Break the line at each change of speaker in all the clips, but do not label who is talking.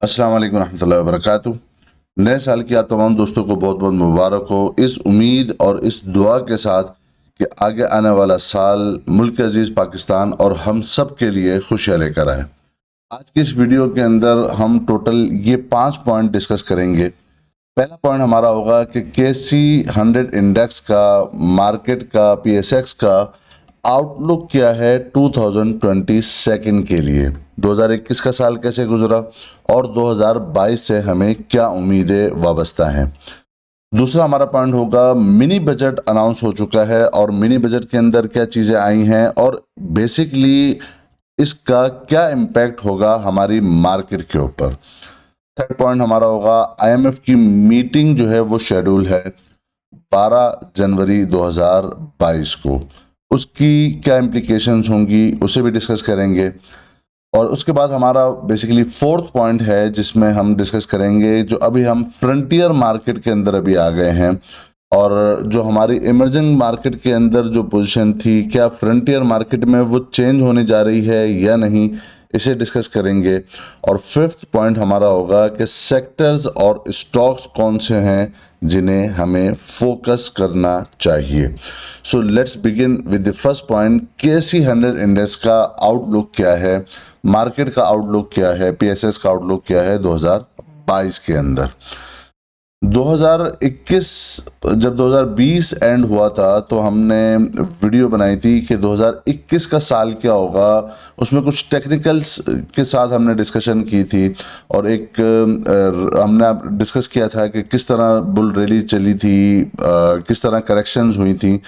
अस्सलाम वालेकुम रहमतुल्लाहि व बरकातुहू। नए साल की आप तमाम दोस्तों को बहुत बहुत मुबारक हो, इस उम्मीद और इस दुआ के साथ कि आगे आने वाला साल मुल्क अजीज़ पाकिस्तान और हम सब के लिए खुशियाँ लेकर आए। आज की इस वीडियो के अंदर हम टोटल ये 5 पॉइंट डिस्कस करेंगे। पहला पॉइंट हमारा होगा कि KC100 इंडेक्स का, मार्केट का, PSX का आउटलुक क्या है 2022 के लिए। 2021 का साल कैसे गुजरा और 2022 से हमें क्या उम्मीदें वाबस्ता हैं। दूसरा हमारा पॉइंट होगा, मिनी बजट अनाउंस हो चुका है और मिनी बजट के अंदर क्या चीज़ें आई हैं और बेसिकली इसका क्या इम्पैक्ट होगा हमारी मार्केट के ऊपर। थर्ड पॉइंट हमारा होगा, IMF की मीटिंग जो है वो शेड्यूल है 12 जनवरी 2022 को, उसकी क्या इम्प्लीकेशंस होंगी उसे भी डिस्कस करेंगे। और उसके बाद हमारा बेसिकली फोर्थ पॉइंट है जिसमें हम डिस्कस करेंगे जो अभी हम फ्रंटियर मार्केट के अंदर अभी आ गए हैं और जो हमारी इमर्जिंग मार्केट के अंदर जो पोजीशन थी, क्या फ्रंटियर मार्केट में वो चेंज होने जा रही है या नहीं, इसे डिस्कस करेंगे। और फिफ्थ पॉइंट हमारा होगा कि सेक्टर्स और स्टॉक्स कौन से हैं जिन्हें हमें फोकस करना चाहिए। So let's begin with the first point, KC100 index का आउटलुक क्या है, मार्केट का आउटलुक क्या है, PSS का आउटलुक क्या है 2022 के अंदर। 2021 जब 2020 एंड हुआ था तो हमने वीडियो बनाई थी कि 2021 का साल क्या होगा। उसमें कुछ टेक्निकल्स के साथ हमने डिस्कशन की थी और एक हमने डिस्कस किया था कि किस तरह बुल रैली चली थी, किस तरह करेक्शंस हुई थी।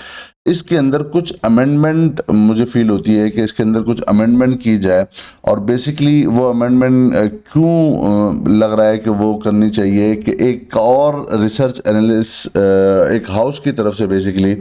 इसके अंदर कुछ अमेंडमेंट मुझे फील होती है कि इसके अंदर कुछ अमेंडमेंट की जाए और बेसिकली वो अमेंडमेंट क्यों लग रहा है कि वो करनी चाहिए कि एक और रिसर्च एनालिस्ट एक हाउस की तरफ से बेसिकली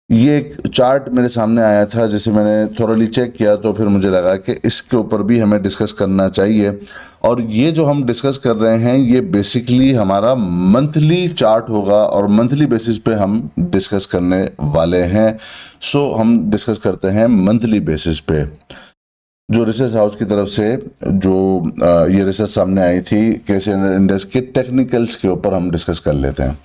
ये एक चार्ट मेरे सामने आया था जिसे मैंने थोरली चेक किया तो फिर मुझे लगा कि इसके ऊपर भी हमें डिस्कस करना चाहिए। और ये जो हम डिस्कस कर रहे हैं ये बेसिकली हमारा मंथली चार्ट होगा और मंथली बेसिस पे हम डिस्कस करने वाले हैं। सो हम डिस्कस करते हैं मंथली बेसिस पे जो रिसर्च हाउस की तरफ से जो ये रिसर्च सामने आई थी KC100 इंडेक्स के टेक्निकल्स के ऊपर हम डिस्कस कर लेते हैं।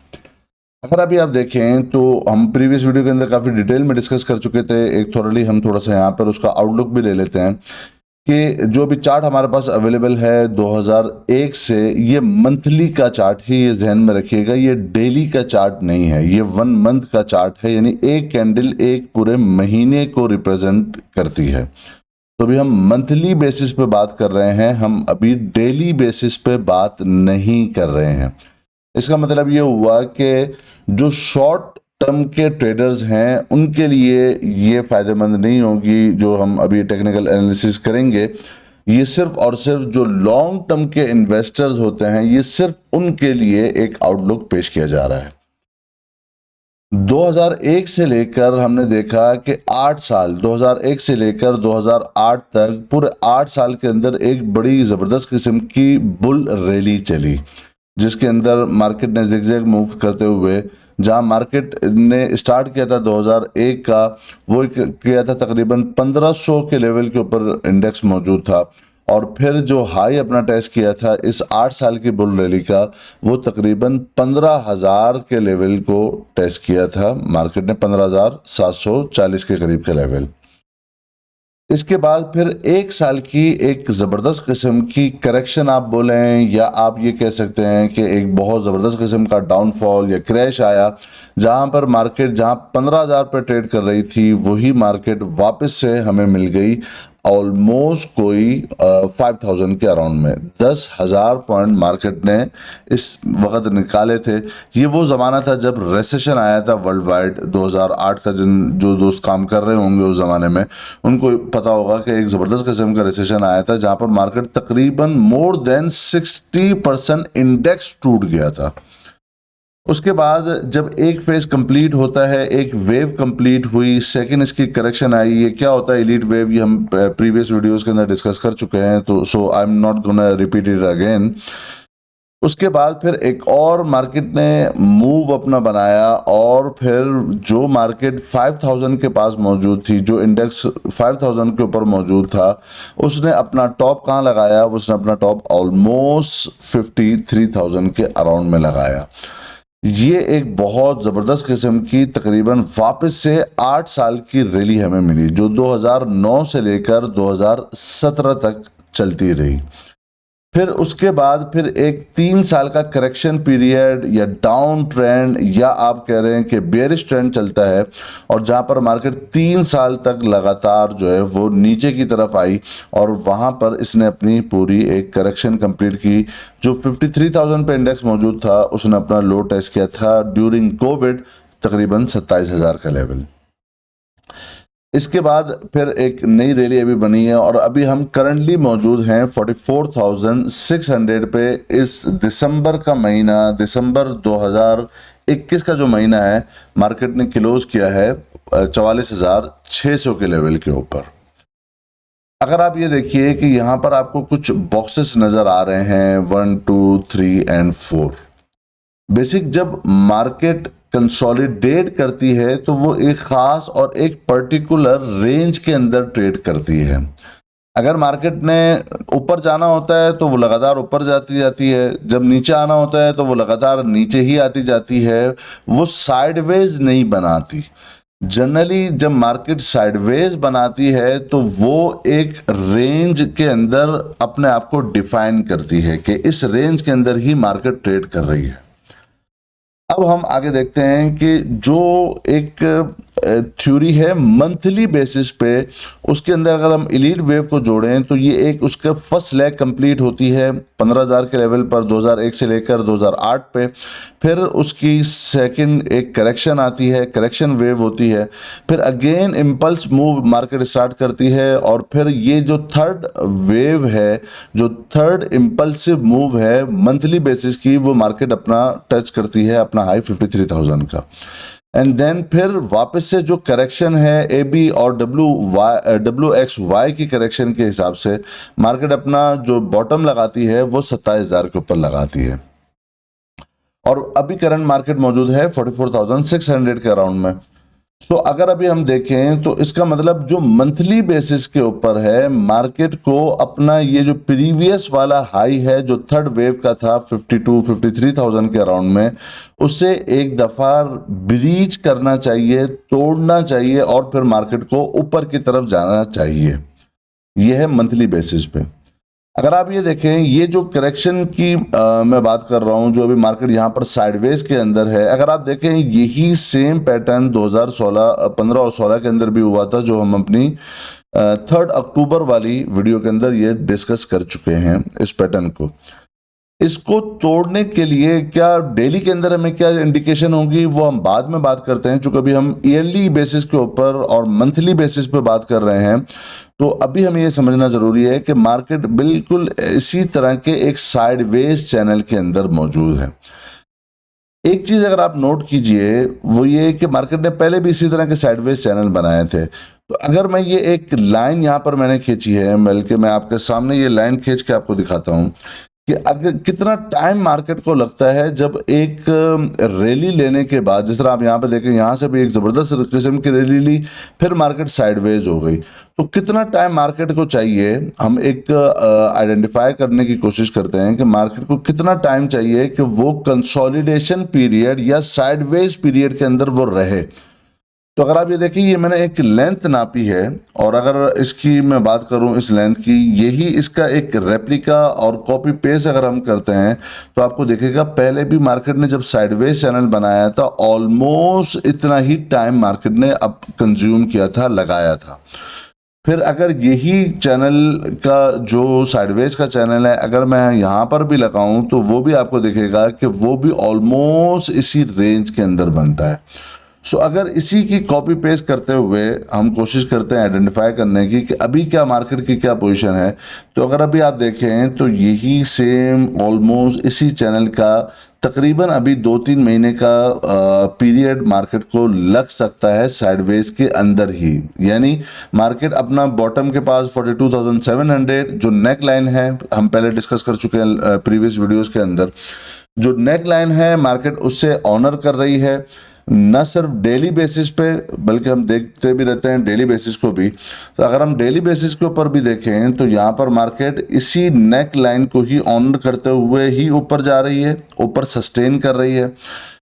अगर अभी आप देखें तो हम प्रीवियस वीडियो के अंदर काफ़ी डिटेल में डिस्कस कर चुके थे, एक थोरली हम थोड़ा सा यहाँ पर उसका आउटलुक भी ले लेते हैं कि जो भी चार्ट हमारे पास अवेलेबल है 2001 से, ये मंथली का चार्ट ही, ये ध्यान में रखिएगा, ये डेली का चार्ट नहीं है, ये 1 मंथ का चार्ट है, यानी एक कैंडल एक पूरे महीने को रिप्रेजेंट करती है। तो अभी हम मंथली बेसिस पे बात कर रहे हैं, हम अभी डेली बेसिस पे बात नहीं कर रहे हैं। इसका मतलब ये हुआ कि जो शॉर्ट टर्म के ट्रेडर्स हैं उनके लिए ये फायदेमंद नहीं होगी जो हम अभी टेक्निकल एनालिसिस करेंगे। ये सिर्फ और सिर्फ जो लॉन्ग टर्म के इन्वेस्टर्स होते हैं, ये सिर्फ उनके लिए एक आउटलुक पेश किया जा रहा है। 2001 से लेकर हमने देखा कि 8 साल, 2001 से लेकर 2008 तक, पूरे 8 साल के अंदर एक बड़ी ज़बरदस्त किस्म की बुल रैली चली जिसके अंदर मार्केट ने ज़िगज़ैग मूव करते हुए, जहां मार्केट ने स्टार्ट किया था 2001 का, वो किया था तकरीबन 1500 के लेवल के ऊपर इंडेक्स मौजूद था और फिर जो हाई अपना टेस्ट किया था इस 8 साल की बुल रैली का, वो तकरीबन 15,000 के लेवल को टेस्ट किया था मार्केट ने, 15,740 के करीब के लेवल। इसके बाद फिर एक साल की एक ज़बरदस्त किस्म की करेक्शन आप बोलें या आप ये कह सकते हैं कि एक बहुत ज़बरदस्त किस्म का डाउनफॉल या क्रैश आया, जहां पर मार्केट जहां 15,000 पर ट्रेड कर रही थी वही मार्केट वापस से हमें मिल गई ऑलमोस्ट कोई 5,000 के अराउंड में। 10,000 पॉइंट मार्केट ने इस वक्त निकाले थे। ये वो ज़माना था जब रेसेशन आया था वर्ल्ड वाइड 2008 का। जो दोस्त काम कर रहे होंगे उस ज़माने में उनको पता होगा कि एक ज़बरदस्त किस्म का रेसेशन आया था जहाँ पर मार्केट तकरीबन मोर देन 60% इंडेक्स टूट गया था। उसके बाद जब एक फेज कंप्लीट होता है, एक वेव कंप्लीट हुई, सेकंड इसकी करेक्शन आई। ये क्या होता है एलीट वेव, ये हम प्रीवियस वीडियोस के अंदर डिस्कस कर चुके हैं, तो so I am not gonna repeat it again. उसके बाद फिर एक और मार्केट ने मूव अपना बनाया और फिर जो मार्केट 5000 के पास मौजूद थी, जो इंडेक्स 5000 के ऊपर मौजूद था, उसने अपना टॉप कहाँ लगाया? उसने अपना टॉप ऑलमोस्ट 53,000 के अराउंड में लगाया। ये एक बहुत ज़बरदस्त किस्म की तकरीबन वापस से 8 साल की रैली हमें मिली, जो 2009 से लेकर 2017 तक चलती रही। फिर उसके बाद फिर एक 3 साल का करेक्शन पीरियड या डाउन ट्रेंड या आप कह रहे हैं कि बेयरिश ट्रेंड चलता है, और जहां पर मार्केट 3 साल तक लगातार जो है वो नीचे की तरफ आई और वहां पर इसने अपनी पूरी एक करेक्शन कंप्लीट की। जो 53,000 पे इंडेक्स मौजूद था उसने अपना लो टेस्ट किया था ड्यूरिंग कोविड, तकरीबन 27,000 का लेवल। इसके बाद फिर एक नई रैली अभी बनी है और अभी हम करंटली मौजूद हैं 44,600 पे। इस दिसंबर का महीना, दिसंबर 2021 का जो महीना है, मार्केट ने क्लोज किया है 44,600 के लेवल के ऊपर। अगर आप ये देखिए कि यहाँ पर आपको कुछ बॉक्सेस नजर आ रहे हैं 1, 2, 3 एंड 4। बेसिक जब मार्केट कंसोलिडेट करती है तो वो एक खास और एक पर्टिकुलर रेंज के अंदर ट्रेड करती है। अगर मार्केट ने ऊपर जाना होता है तो वो लगातार ऊपर जाती है, जब नीचे आना होता है तो वो लगातार नीचे ही आती जाती है, वो साइडवेज नहीं बनाती। जनरली जब मार्केट साइडवेज बनाती है तो वो एक रेंज के अंदर अपने आप को डिफाइन करती है कि इस रेंज के अंदर ही मार्केट ट्रेड कर रही है। अब हम आगे देखते हैं कि जो एक थ्योरी है मंथली बेसिस पे, उसके अंदर अगर हम एलीट वेव को जोड़ें तो ये एक उसका फर्स्ट लेग कंप्लीट होती है 15,000 के लेवल पर 2001 से लेकर 2008 पे। फिर उसकी सेकंड एक करेक्शन आती है, करेक्शन वेव होती है, फिर again impulse move market start करती है, और फिर ये जो थर्ड वेव है, जो थर्ड इम्पल्सिव मूव है मंथली बेसिस की, वो मार्केट अपना टच करती है अपना हाई 53,000 का। एंड देन फिर वापस से जो करेक्शन है ए बी और डब्ल्यू एक्स वाई की करेक्शन के हिसाब से मार्केट अपना जो बॉटम लगाती है वो 27,000 के ऊपर लगाती है, और अभी करंट मार्केट मौजूद है 44,600 के अराउंड में। सो अगर अभी हम देखें तो इसका मतलब जो मंथली बेसिस के ऊपर है, मार्केट को अपना ये जो प्रीवियस वाला हाई है जो थर्ड वेव का था 53,000 के अराउंड में, उसे एक दफा ब्रीच करना चाहिए, तोड़ना चाहिए, और फिर मार्केट को ऊपर की तरफ जाना चाहिए। यह है मंथली बेसिस पे। अगर आप ये देखें, ये जो करेक्शन की मैं बात कर रहा हूँ, जो अभी मार्केट यहाँ पर साइडवेज के अंदर है, अगर आप देखें यही सेम पैटर्न 2015 और 16 के अंदर भी हुआ था, जो हम अपनी 3 अक्टूबर वाली वीडियो के अंदर ये डिस्कस कर चुके हैं इस पैटर्न को। इसको तोड़ने के लिए क्या डेली के अंदर हमें क्या इंडिकेशन होगी वो हम बाद में बात करते हैं, चूंकि अभी हम ईयरली बेसिस के ऊपर और मंथली बेसिस पे बात कर रहे हैं। तो अभी हमें ये समझना जरूरी है कि मार्केट बिल्कुल इसी तरह के एक साइडवेज चैनल के अंदर मौजूद है। एक चीज अगर आप नोट कीजिए वो ये कि मार्केट ने पहले भी इसी तरह के साइडवेज चैनल बनाए थे। तो अगर मैं ये एक लाइन यहाँ पर मैंने खींची है, बल्कि मैं आपके सामने ये लाइन खींच के आपको दिखाता हूँ कि अगर कितना टाइम मार्केट को लगता है जब एक रैली लेने के बाद, जिस तरह आप यहाँ पे देखें, यहाँ से भी एक ज़बरदस्त किस्म की रैली ली, फिर मार्केट साइडवेज हो गई, तो कितना टाइम मार्केट को चाहिए? हम एक आइडेंटिफाई करने की कोशिश करते हैं कि मार्केट को कितना टाइम चाहिए कि वो कंसोलिडेशन पीरियड या साइडवेज पीरियड के अंदर वो रहे। तो अगर आप ये देखिए, ये मैंने एक लेंथ नापी है, और अगर इसकी मैं बात करूं इस लेंथ की, यही इसका एक रेप्लिका और कॉपी पेस्ट अगर हम करते हैं तो आपको देखेगा पहले भी मार्केट ने जब साइडवेज चैनल बनाया था ऑलमोस्ट इतना ही टाइम मार्केट ने अब कंज्यूम किया था, लगाया था। फिर अगर यही चैनल का जो साइडवेज का चैनल है अगर मैं यहाँ पर भी लगाऊं तो वो भी आपको दिखेगा कि वो भी ऑलमोस्ट इसी रेंज के अंदर बनता है। सो अगर इसी की कॉपी पेस्ट करते हुए हम कोशिश करते हैं आइडेंटिफाई करने की कि अभी क्या मार्केट की क्या पोजीशन है, तो अगर अभी आप देखें तो यही सेम ऑलमोस्ट इसी चैनल का तकरीबन अभी 2-3 महीने का पीरियड मार्केट को लग सकता है साइडवेज के अंदर ही। यानी मार्केट अपना बॉटम के पास 42,700 जो नेक लाइन है, हम पहले डिस्कस कर चुके हैं प्रीवियस वीडियोस के अंदर, जो नेक लाइन है मार्केट उससे ऑनर कर रही है, न सिर्फ डेली बेसिस पे बल्कि हम देखते भी रहते हैं डेली बेसिस को भी। तो अगर हम डेली बेसिस के ऊपर भी देखें तो यहाँ पर मार्केट इसी नेक लाइन को ही ऑनर करते हुए ही ऊपर जा रही है, ऊपर सस्टेन कर रही है।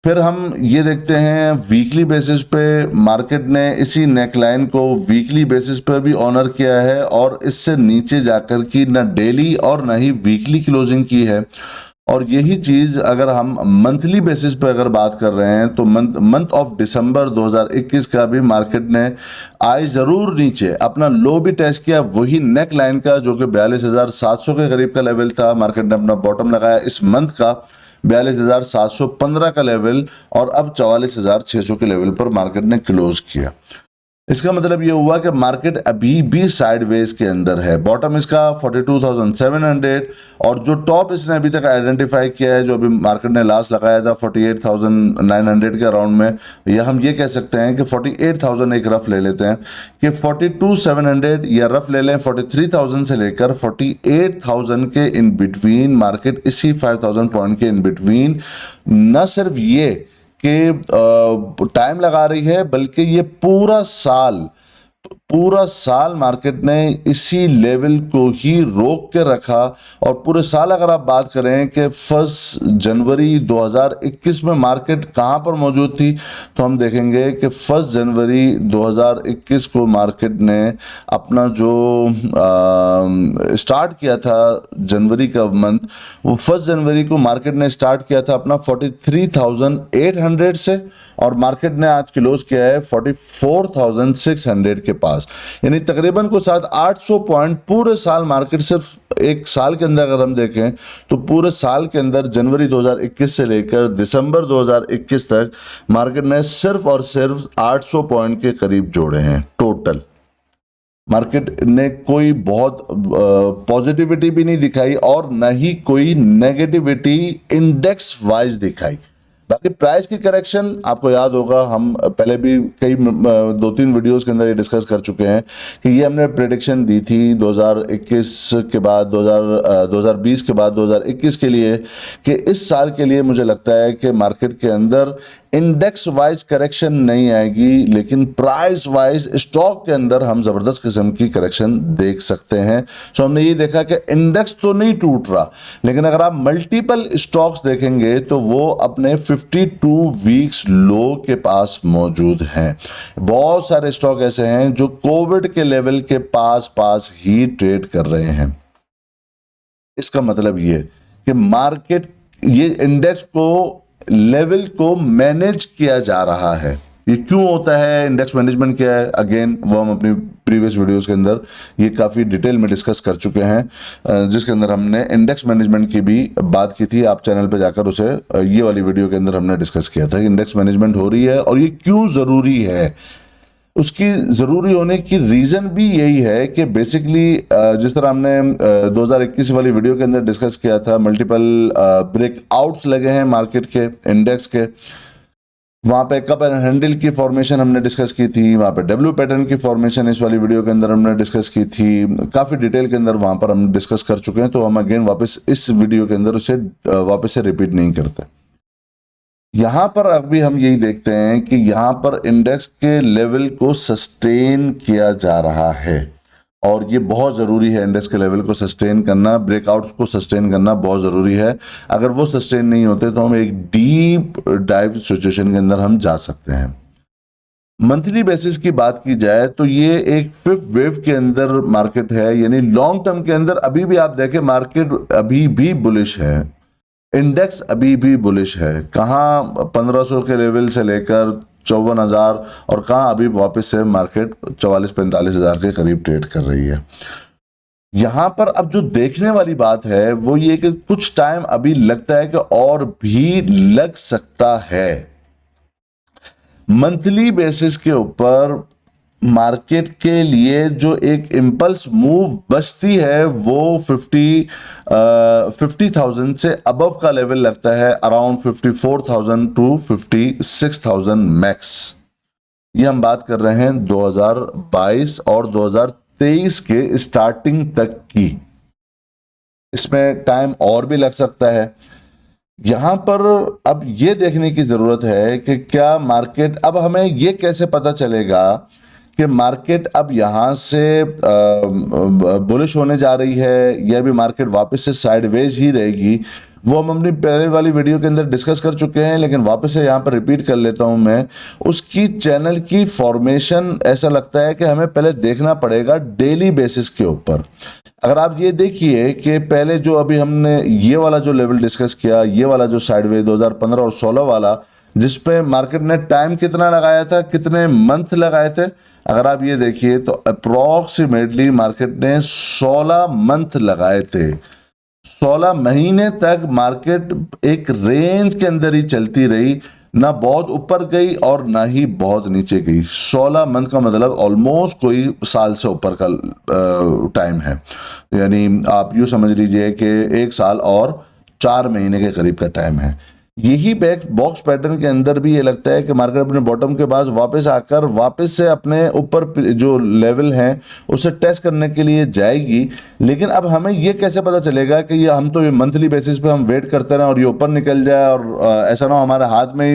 फिर हम ये देखते हैं वीकली बेसिस पे मार्केट ने इसी नेकलाइन को वीकली बेसिस पे भी ऑनर किया है और इससे नीचे जाकर की न डेली और न ही वीकली क्लोजिंग की है। और यही चीज अगर हम मंथली बेसिस पे अगर बात कर रहे हैं तो मंथ ऑफ दिसंबर 2021 का भी मार्केट ने आए जरूर नीचे, अपना लो भी टेस्ट किया वही नेक लाइन का जो कि 42,700 के करीब का लेवल था। मार्केट ने अपना बॉटम लगाया इस मंथ का 42,715 का लेवल और अब 44,600 के लेवल पर मार्केट ने क्लोज किया। इसका मतलब ये हुआ कि मार्केट अभी भी साइडवेज के अंदर है। बॉटम इसका 42,700 और जो टॉप इसने अभी तक आइडेंटिफाई किया है, जो अभी मार्केट ने लास्ट लगाया था 48,900 के अराउंड में, या हम ये कह सकते हैं कि 48,000 एक रफ ले लेते हैं कि 42,700 या रफ ले लें 43,000 से लेकर 48,000 के इन बिटवीन मार्केट इसी 5,000 पॉइंट के इन बिटवीन न सिर्फ ये कि टाइम लगा रही है बल्कि ये पूरा साल मार्केट ने इसी लेवल को ही रोक के रखा। और पूरे साल अगर आप बात करें कि 1 जनवरी 2021 में मार्केट कहाँ पर मौजूद थी, तो हम देखेंगे कि 1 जनवरी 2021 को मार्केट ने अपना जो स्टार्ट किया था जनवरी का मंथ, वो 1 जनवरी को मार्केट ने स्टार्ट किया था अपना 43,800 से और मार्केट ने आज क्लोज किया है 44,600 के पास। यानी तकरीबन को 700-800 पॉइंट पूरे साल मार्केट, सिर्फ एक साल के अंदर अगर हम देखें तो पूरे साल के अंदर जनवरी 2021 से लेकर दिसंबर 2021 तक मार्केट ने सिर्फ और सिर्फ 800 पॉइंट के करीब जोड़े हैं टोटल। मार्केट ने कोई बहुत पॉजिटिविटी भी नहीं दिखाई और न ही कोई नेगेटिविटी इंडेक्स वाइज दिखाई। बाकी प्राइस की करेक्शन आपको याद होगा, हम पहले भी कई 2-3 वीडियोस के अंदर ये डिस्कस कर चुके हैं कि ये हमने प्रेडिक्शन दी थी 2021 के बाद 2020 के बाद 2021 के लिए कि इस साल के लिए मुझे लगता है कि मार्केट के अंदर इंडेक्स वाइज करेक्शन नहीं आएगी, लेकिन प्राइस वाइज स्टॉक के अंदर हम जबरदस्त किस्म की करेक्शन देख सकते हैं। सो हमने ये देखा कि इंडेक्स तो नहीं टूट रहा, लेकिन अगर आप मल्टीपल स्टॉक्स देखेंगे तो वो अपने 52 वीक्स लो के पास मौजूद हैं। बहुत सारे स्टॉक ऐसे हैं जो कोविड के लेवल के पास ही ट्रेड कर रहे हैं। इसका मतलब ये कि मार्केट ये इंडेक्स को लेवल को मैनेज किया जा रहा है। ये क्यों होता है, इंडेक्स मैनेजमेंट क्या है, अगेन वो हम अपनी प्रीवियस वीडियोस के अंदर ये काफ़ी डिटेल में डिस्कस कर चुके हैं, जिसके अंदर हमने इंडेक्स मैनेजमेंट की भी बात की थी। आप चैनल पे जाकर उसे ये वाली वीडियो के अंदर हमने डिस्कस किया था कि इंडेक्स मैनेजमेंट हो रही है और ये क्यों ज़रूरी है। उसकी ज़रूरी होने की रीज़न भी यही है कि बेसिकली जिस तरह हमने 2021 वाली वीडियो के अंदर डिस्कस किया था, मल्टीपल ब्रेकआउट्स लगे हैं मार्केट के इंडेक्स के। वहाँ पे कप एंड हैंडल की फॉर्मेशन हमने डिस्कस की थी, वहाँ पे डब्ल्यू पैटर्न की फॉर्मेशन इस वाली वीडियो के अंदर हमने डिस्कस की थी, काफ़ी डिटेल के अंदर वहाँ पर हम डिस्कस कर चुके हैं। तो हम अगेन वापस इस वीडियो के अंदर उसे वापस से रिपीट नहीं करते। यहाँ पर अभी हम यही देखते हैं कि यहाँ पर इंडेक्स के लेवल को सस्टेन किया जा रहा है और ये बहुत ज़रूरी है। इंडेक्स के लेवल को सस्टेन करना, ब्रेकआउट्स को सस्टेन करना बहुत ज़रूरी है। अगर वो सस्टेन नहीं होते तो हम एक डीप डाइव सिचुएशन के अंदर हम जा सकते हैं। मंथली बेसिस की बात की जाए तो ये एक 5th वेव के अंदर मार्केट है, यानी लॉन्ग टर्म के अंदर अभी भी आप देखें मार्केट अभी भी बुलिश है, इंडेक्स अभी भी बुलिश है। कहाँ 1500 के लेवल से लेकर 54,000 और कहाँ अभी वापस से मार्केट 44-45 हज़ार के करीब ट्रेड कर रही है। यहाँ पर अब जो देखने वाली बात है वो ये कि कुछ टाइम अभी लगता है कि और भी लग सकता है। मंथली बेसिस के ऊपर मार्केट के लिए जो एक इम्पल्स मूव बचती है वो 50,000 से अबव का लेवल लगता है, अराउंड 54,000 टू 56,000 मैक्स। ये हम बात कर रहे हैं 2022 और 2023 के स्टार्टिंग तक की। इसमें टाइम और भी लग सकता है। यहां पर अब ये देखने की जरूरत है कि क्या मार्केट, अब हमें ये कैसे पता चलेगा कि मार्केट अब यहां से बुलिश होने जा रही है या भी मार्केट वापस से साइडवेज ही रहेगी। वो हम अपनी पहले वाली वीडियो के अंदर डिस्कस कर चुके हैं, लेकिन वापस से यहाँ पर रिपीट कर लेता हूँ मैं। उसकी चैनल की फॉर्मेशन ऐसा लगता है कि हमें पहले देखना पड़ेगा डेली बेसिस के ऊपर। अगर आप ये देखिए कि पहले जो अभी हमने ये वाला जो लेवल डिस्कस किया, ये वाला जो साइडवेज 2015 और 16 वाला, जिस पे मार्केट ने टाइम कितना लगाया था, कितने मंथ लगाए थे, अगर आप ये देखिए तो अप्रोक्सीमेटली मार्केट ने 16 मंथ लगाए थे। 16 महीने तक मार्केट एक रेंज के अंदर ही चलती रही, ना बहुत ऊपर गई और ना ही बहुत नीचे गई। 16 मंथ का मतलब ऑलमोस्ट कोई साल से ऊपर का टाइम है, यानी आप यूँ समझ लीजिए कि 1 साल और 4 महीने के करीब का टाइम है। यही बैक बॉक्स पैटर्न के अंदर भी ये लगता है कि मार्केट अपने बॉटम के बाद वापस आकर वापस से अपने ऊपर जो लेवल हैं उसे टेस्ट करने के लिए जाएगी। लेकिन अब हमें ये कैसे पता चलेगा कि ये हम तो ये मंथली बेसिस पे हम वेट करते रहें और ये ऊपर निकल जाए और ऐसा ना हो हमारे हाथ में ही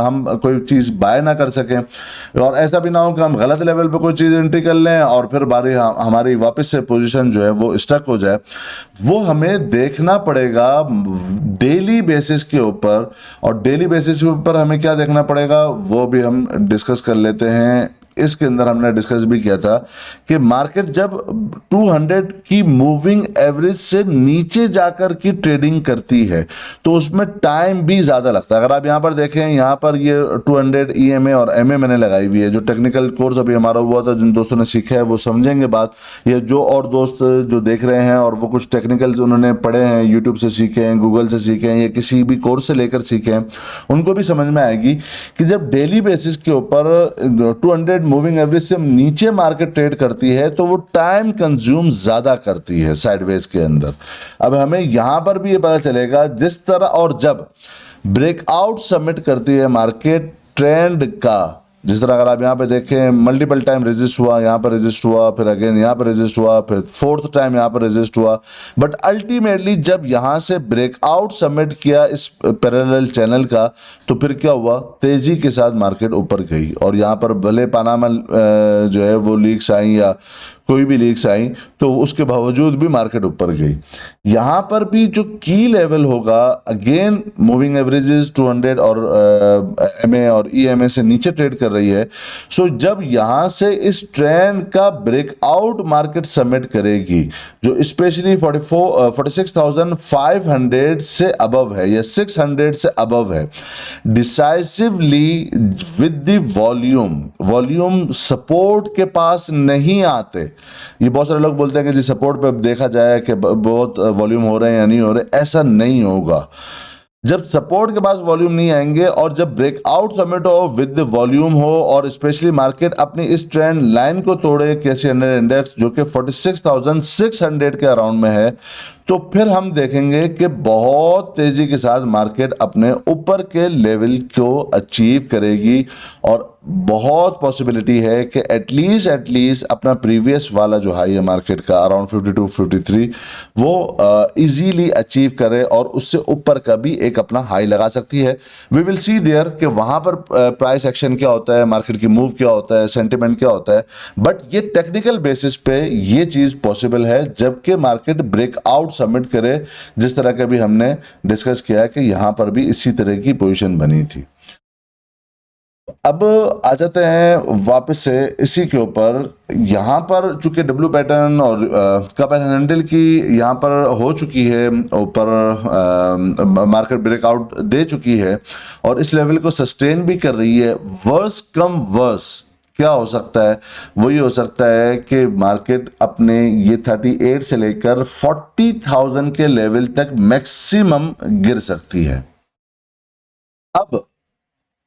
हम कोई चीज़ बाय ना कर सकें, और ऐसा भी ना हो कि हम गलत लेवल पे कोई चीज़ एंट्री कर लें और फिर हमारी वापस से पोजीशन जो है वो स्टक हो जाए। वो हमें देखना पड़ेगा डेली बेसिस के ऊपर। और डेली बेसिस के ऊपर हमें क्या देखना पड़ेगा वो भी हम डिस्कस कर लेते हैं। इसके अंदर हमने डिस्कस भी किया था कि मार्केट जब 200 की मूविंग एवरेज से नीचे जाकर की ट्रेडिंग करती है तो उसमें टाइम भी ज़्यादा लगता है। अगर आप यहाँ पर देखें, यहाँ पर ये 200 EMA और MA मैंने लगाई हुई है। जो टेक्निकल कोर्स अभी हमारा हुआ था, जिन दोस्तों ने सीखा है वो समझेंगे बात। ये जो और दोस्त जो देख रहे हैं और वो कुछ टेक्निकल्स उन्होंने पढ़े हैं, यूट्यूब से सीखे हैं, गूगल से सीखे हैं या किसी भी कोर्स से लेकर सीखे हैं, उनको भी समझ में आएगी कि जब डेली बेसिस के ऊपर 200 मूविंग एवरेज से नीचे मार्केट ट्रेड करती है तो वो टाइम कंज्यूम ज्यादा करती है साइडवेज के अंदर। अब हमें यहां पर भी ये पता चलेगा जिस तरह और जब ब्रेकआउट सबमिट करती है मार्केट ट्रेंड का, जिस तरह अगर आप यहाँ पे देखें मल्टीपल टाइम रेजिस्ट हुआ, यहाँ पर रेजिस्ट हुआ, फिर अगेन यहाँ पर रेजिस्ट हुआ, फिर 4th टाइम यहाँ पर रेजिस्ट हुआ, बट अल्टीमेटली जब यहाँ से ब्रेकआउट सबमिट किया इस पैरेलल चैनल का तो फिर क्या हुआ, तेजी के साथ मार्केट ऊपर गई। और यहाँ पर भले पनामा जो है वो लीक्स आई या कोई भी लीक्स आई तो उसके बावजूद भी मार्केट ऊपर गई। यहाँ पर भी जो की लेवल होगा, अगेन मूविंग एवरेजेस 200 और MA और EMA से नीचे ट्रेड कर रही है। सो जब यहाँ से इस ट्रेंड का ब्रेकआउट मार्केट सबमिट करेगी, जो स्पेशली 46,500 से अबव है या 600 से अबव है, decisively with the volume support के पास नहीं आते। ये बहुत सारे लोग बोलते हैं कि जी सपोर्ट पे देखा जाए कि बहुत वॉल्यूम हो रहे हैं या नहीं हो रहे, ऐसा नहीं होगा। जब सपोर्ट के पास वॉल्यूम नहीं आएंगे और जब ब्रेकआउट सबमिट हो विद वॉल्यूम हो और स्पेशली मार्केट अपनी इस ट्रेंड लाइन को तोड़े, कैसी 100 इंडेक्स जो कि 46,600 के अराउंड में है, तो फिर हम देखेंगे कि बहुत तेजी के साथ मार्केट अपने ऊपर के लेवल को अचीव करेगी और बहुत पॉसिबिलिटी है कि एटलीस्ट अपना प्रीवियस वाला जो हाई है मार्केट का अराउंड 52-53 वो इजीली अचीव करे और उससे ऊपर का भी एक अपना हाई लगा सकती है। वी विल सी देयर कि वहां पर प्राइस एक्शन क्या होता है, मार्केट की मूव क्या होता है, सेंटिमेंट क्या होता है, बट ये टेक्निकल बेसिस पे ये चीज पॉसिबल है जबकि मार्केट ब्रेकआउट सबमिट करे, जिस तरह का भी हमने डिस्कस किया कि यहां पर भी इसी तरह की पोजीशन बनी थी। अब आ जाते हैं वापस से इसी के ऊपर। यहाँ पर चूंकि डब्ल्यू पैटर्न और कप एंड हैंडल की यहाँ पर हो चुकी है, ऊपर मार्केट ब्रेकआउट दे चुकी है और इस लेवल को सस्टेन भी कर रही है। वर्स कम वर्स क्या हो सकता है, वही हो सकता है कि मार्केट अपने ये 38 से लेकर 40,000 के लेवल तक मैक्सिमम गिर सकती है। अब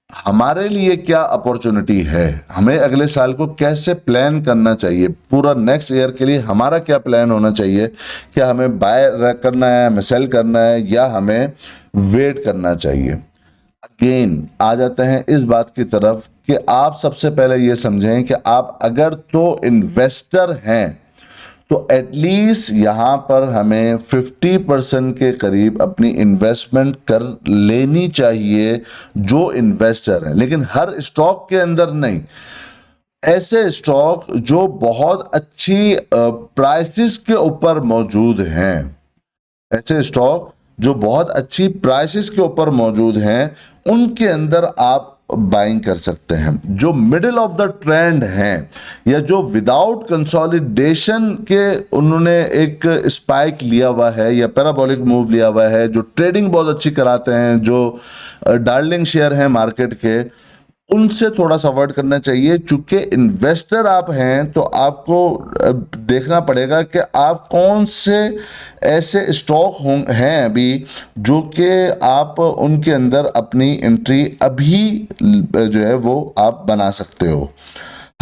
हमारे लिए क्या अपॉर्चुनिटी है, हमें अगले साल को कैसे प्लान करना चाहिए, पूरा नेक्स्ट ईयर के लिए हमारा क्या प्लान होना चाहिए, क्या हमें बाय करना है, हमें सेल करना है, या हमें वेट करना चाहिए। अगेन आ जाते हैं इस बात की तरफ कि आप सबसे पहले ये समझें कि आप अगर तो इन्वेस्टर हैं तो एटलीस्ट यहाँ पर हमें 50% के करीब अपनी इन्वेस्टमेंट कर लेनी चाहिए जो इन्वेस्टर हैं, लेकिन हर स्टॉक के अंदर नहीं। ऐसे स्टॉक जो बहुत अच्छी प्राइसेस के ऊपर मौजूद हैं, ऐसे स्टॉक जो बहुत अच्छी प्राइसेस के ऊपर मौजूद हैं, उनके अंदर आप बाइंग कर सकते हैं। जो मिडिल ऑफ द ट्रेंड हैं या जो विदाउट कंसोलिडेशन के उन्होंने एक स्पाइक लिया हुआ है या पैराबोलिक मूव लिया हुआ है, जो ट्रेडिंग बहुत अच्छी कराते हैं, जो डार्लिंग शेयर हैं मार्केट के, उनसे थोड़ा सा अवॉइड करना चाहिए। चूंकि इन्वेस्टर आप हैं तो आपको देखना पड़ेगा कि आप कौन से ऐसे स्टॉक हैं अभी जो कि आप उनके अंदर अपनी एंट्री अभी जो है वो आप बना सकते हो।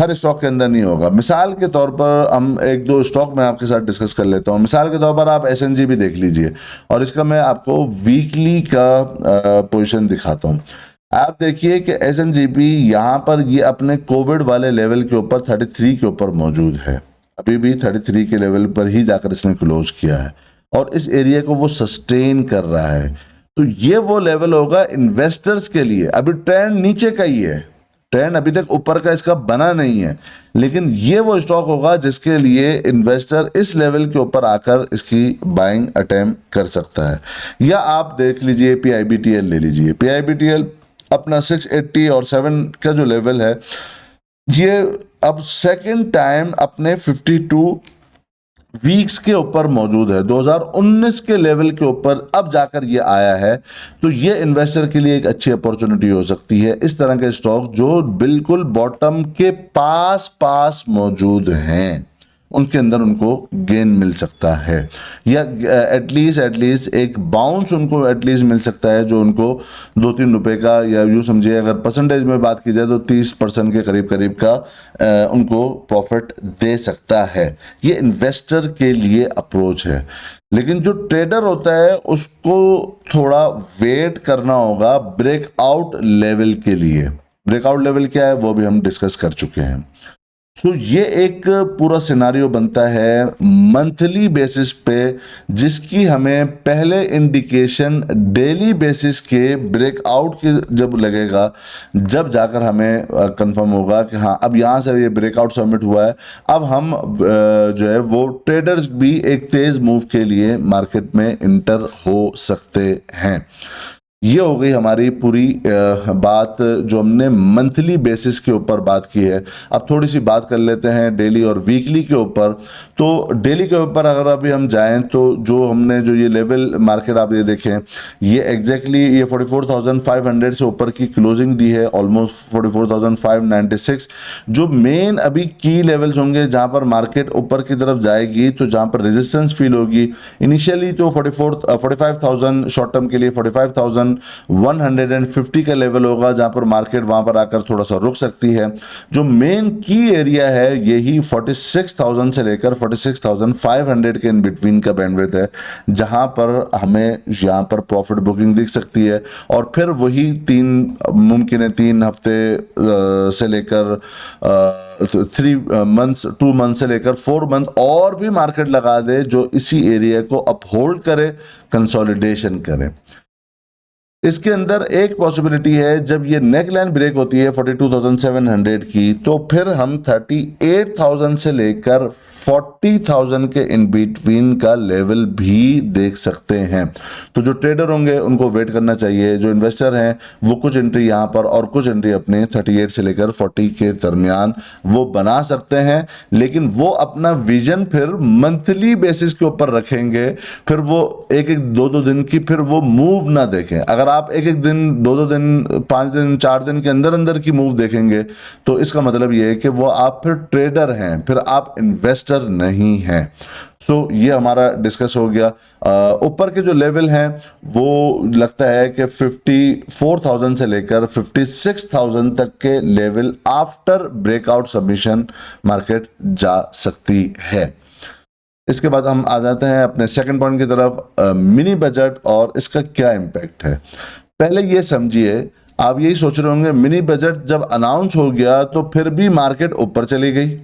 हर स्टॉक के अंदर नहीं होगा। मिसाल के तौर पर हम एक दो स्टॉक मैं आपके साथ डिस्कस कर लेता हूँ। मिसाल के तौर पर आप एसएनजी भी देख लीजिए, और इसका मैं आपको वीकली का पोजीशन दिखाता हूँ। आप देखिए कि एसएनजीपी यहाँ पर ये अपने कोविड वाले लेवल के ऊपर 33 के ऊपर मौजूद है, अभी भी 33 के लेवल पर ही जाकर इसने क्लोज किया है और इस एरिया को वो सस्टेन कर रहा है। तो ये वो लेवल होगा इन्वेस्टर्स के लिए। अभी ट्रेंड नीचे का ही है, ट्रेंड अभी तक ऊपर का इसका बना नहीं है, लेकिन ये वो स्टॉक होगा जिसके लिए इन्वेस्टर इस लेवल के ऊपर आकर इसकी बाइंग अटेम्प्ट कर सकता है। या आप देख लीजिए पीआईबीटीएल ले लीजिए। पीआईबीटीएल अपना 680 और 7 का जो लेवल है, ये अब सेकंड टाइम अपने 52 वीक्स के ऊपर मौजूद है। 2019 के लेवल के ऊपर अब जाकर ये आया है, तो ये इन्वेस्टर के लिए एक अच्छी अपॉर्चुनिटी हो सकती है। इस तरह के स्टॉक जो बिल्कुल बॉटम के पास मौजूद हैं, उनके अंदर उनको गेन मिल सकता है, या एटलीस्ट एक बाउंस उनको एटलीस्ट मिल सकता है जो उनको 2-3 रुपए का, या यूँ समझिए अगर परसेंटेज में बात की जाए तो 30% के करीब का उनको प्रॉफिट दे सकता है। ये इन्वेस्टर के लिए अप्रोच है। लेकिन जो ट्रेडर होता है उसको थोड़ा वेट करना होगा ब्रेकआउट लेवल के लिए। ब्रेकआउट लेवल क्या है वो भी हम डिस्कस कर चुके हैं। सो ये एक पूरा सिनारियो बनता है मंथली बेसिस पे, जिसकी हमें पहले इंडिकेशन डेली बेसिस के ब्रेकआउट के जब लगेगा, जब जाकर हमें कंफर्म होगा कि हाँ अब यहाँ से ये ब्रेकआउट सबमिट हुआ है, अब हम जो है वो ट्रेडर्स भी एक तेज मूव के लिए मार्केट में इंटर हो सकते हैं। ये हो गई हमारी पूरी बात जो हमने मंथली बेसिस के ऊपर बात की है। अब थोड़ी सी बात कर लेते हैं डेली और वीकली के ऊपर। तो डेली के ऊपर अगर अभी हम जाएं तो जो हमने जो ये लेवल मार्केट आप ये देखें, ये एग्जैक्टली ये 44,500 से ऊपर की क्लोजिंग दी है, ऑलमोस्ट 44,596। जो मेन अभी की लेवल्स होंगे जहां पर मार्केट ऊपर की तरफ जाएगी, तो जहां पर रेजिस्टेंस फील होगी इनिशियली, तो 45,000 शॉर्ट टर्म के लिए 45,150 का लेवल होगा जहां पर मार्केट वहां पर आकर थोड़ा सा रुक सकती है। जो मेन की एरिया है यही 46,000 से लेकर 46,500 के इन बिटवीन का बैंडविड्थ है, जहां पर हमें यहां पर प्रॉफिट बुकिंग दिख सकती है। और फिर वही 3 हफ्ते से लेकर 2 मंथ से लेकर 4 मंथ और भी मार्केट लगा दे जो इसी एरिया को अपहोल्ड करे, कंसोलिडेशन करे। इसके अंदर एक पॉसिबिलिटी है, जब ये नेक लाइन ब्रेक होती है 42,700 की, तो फिर हम 38,000 से लेकर 40,000 के इन बिटवीन का लेवल भी देख सकते हैं। तो जो ट्रेडर होंगे उनको वेट करना चाहिए। जो इन्वेस्टर हैं वो कुछ एंट्री यहाँ पर और कुछ एंट्री अपने 38 से लेकर 40 के दरमियान वो बना सकते हैं, लेकिन वो अपना विजन फिर मंथली बेसिस के ऊपर रखेंगे। फिर वो एक 2 दिन की फिर वो मूव ना देखें। अगर आप एक एक दिन, दो दो दिन, 5 दिन, 4 दिन के अंदर अंदर की मूव देखेंगे तो इसका मतलब ये है कि वो आप फिर ट्रेडर हैं, फिर आप इन्वेस्टर नहीं हैं। सो ये हमारा डिस्कस हो गया। ऊपर के जो लेवल हैं वो लगता है कि 54,000 से लेकर 56,000 तक के level after breakout submission market जा सकती है। इसके बाद हम आ जाते हैं अपने सेकंड पॉइंट की तरफ, मिनी बजट और इसका क्या इम्पैक्ट है। पहले ये समझिए, आप यही सोच रहे होंगे मिनी बजट जब अनाउंस हो गया तो फिर भी मार्केट ऊपर चली गई।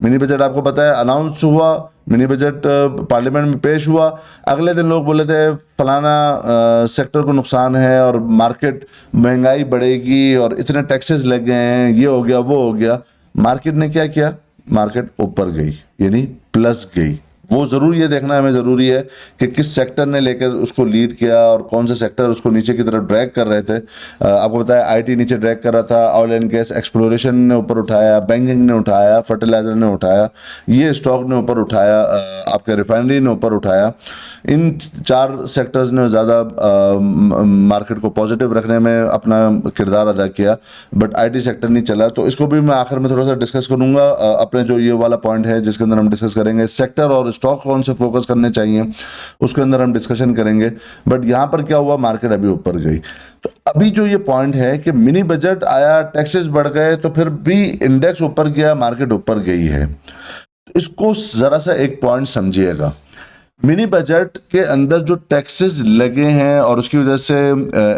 मिनी बजट आपको पता है अनाउंस हुआ, मिनी बजट पार्लियामेंट में पेश हुआ, अगले दिन लोग बोले थे फलाना सेक्टर को नुकसान है और मार्केट, महंगाई बढ़ेगी और इतने टैक्सेस लग गए हैं, ये हो गया वो हो गया। मार्केट ने क्या किया, मार्केट ऊपर गई, यानी प्लस गई। वो ज़रूर ये देखना हमें ज़रूरी है कि किस सेक्टर ने लेकर उसको लीड किया और कौन से सेक्टर उसको नीचे की तरफ ड्रैग कर रहे थे। आपको पता है आईटी नीचे ड्रैग कर रहा था, ऑयल एंड गैस एक्सप्लोरेशन ने ऊपर उठाया, बैंकिंग ने उठाया, फर्टिलाइजर ने उठाया, ये स्टॉक ने ऊपर उठाया, आपके रिफाइनरी ने ऊपर उठाया। इन 4 सेक्टर्स ने ज़्यादा मार्केट को पॉजिटिव रखने में अपना किरदार अदा किया, बट आईटी सेक्टर नहीं चला। तो इसको भी मैं आखिर में थोड़ा सा डिस्कस करूँगा, अपने जो ये वाला पॉइंट है जिसके अंदर हम डिस्कस करेंगे सेक्टर और स्टॉक कौन से फोकस करने चाहिए, उसके अंदर हम डिस्कशन करेंगे। बट यहां पर क्या हुआ, मार्केट अभी ऊपर गई। तो अभी जो ये पॉइंट है कि मिनी बजट आया, टैक्सेस बढ़ गए, तो फिर भी इंडेक्स ऊपर गया, मार्केट ऊपर गई है। इसको जरा सा एक पॉइंट समझिएगा। मिनी बजट के अंदर जो टैक्सेस लगे हैं और उसकी वजह से